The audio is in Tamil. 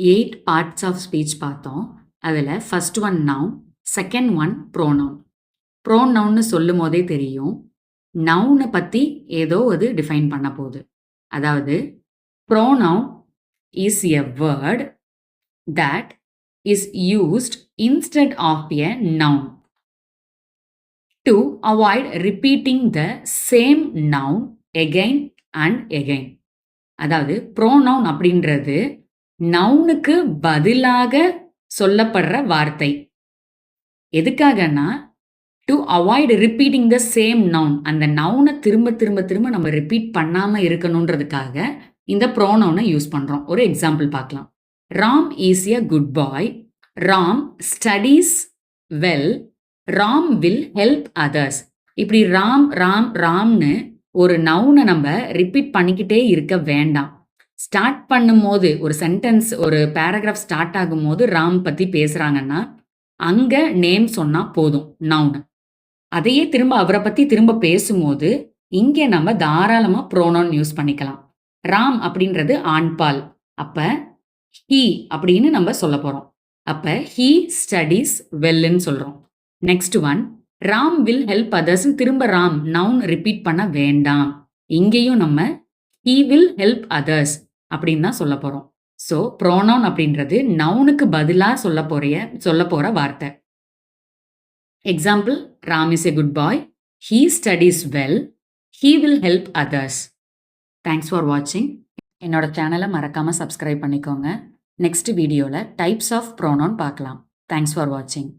8 பார்ட்ஸ் ஆஃப் ஸ்பீச் பார்த்தோம். அதில் first one noun, second one pronoun. ப்ரோனவுன்னு சொல்லும் போதே தெரியும், நவுனை பற்றி ஏதோ அது டிஃபைன் பண்ண போகுது. அதாவது pronoun is a word that is used instead of a noun to avoid repeating the same noun again and again. அதாவது ப்ரோனவுன் அப்படின்றது நவுனுக்கு பதிலாக சொல்லப்படுற வார்த்தை. எதுக்காகனா to avoid repeating the same noun, அந்த நவுனை திரும்ப திரும்ப திரும்ப நம்ம ரிப்பீட் பண்ணாமல் இருக்கணுன்றதுக்காக இந்த ப்ரோனவுனை யூஸ் பண்ணுறோம். ஒரு எக்ஸாம்பிள் பார்க்கலாம். Ram is a good bye, Ram studies well, Ram will help others. இப்படி ராம் ராம் ராம்னு ஒரு நவுனை நம்ம ரிப்பீட் பண்ணிக்கிட்டே இருக்க வேண்டாம். ஸ்டார்ட் பண்ணும்போது ஒரு சென்டென்ஸ், ஒரு பேராகிராஃப் ஸ்டார்ட் ஆகும்போது ராம் பற்றி பேசுகிறாங்கன்னா அங்கே நேம் சொன்னால் போதும் நவுனு. அதையே திரும்ப அவரை பற்றி திரும்ப பேசும்போது இங்கே நம்ம தாராளமாக ப்ரோனவுன் யூஸ் பண்ணிக்கலாம். ராம் அப்படின்றது ஆண்பால், அப்போ ஹீ அப்படின்னு நம்ம சொல்ல போகிறோம். அப்போ ஹீ ஸ்டடீஸ் வெல்லுன்னு சொல்கிறோம். Next one Ram will help அதர்ஸ்ன்னு திரும்ப ராம் நவுன் ரிப்பீட் பண்ண வேண்டாம். இங்கேயும் நம்ம ஹீ வில் ஹெல்ப் அதர்ஸ் அப்படின்னு தான் சொல்ல போகிறோம். ஸோ ப்ரோனவுன் அப்படின்றது நவுனுக்கு பதிலாக சொல்ல போகிற வார்த்தை. Example, Ram is a good bye, he studies well, he will help others. Thanks for வாட்சிங். என்னோட சேனலை மறக்காமல் சப்ஸ்கிரைப் பண்ணிக்கோங்க. நெக்ஸ்ட் வீடியோவில் டைப்ஸ் ஆஃப் ப்ரோனவுன் பார்க்கலாம். தேங்க்ஸ் ஃபார் வாட்சிங்.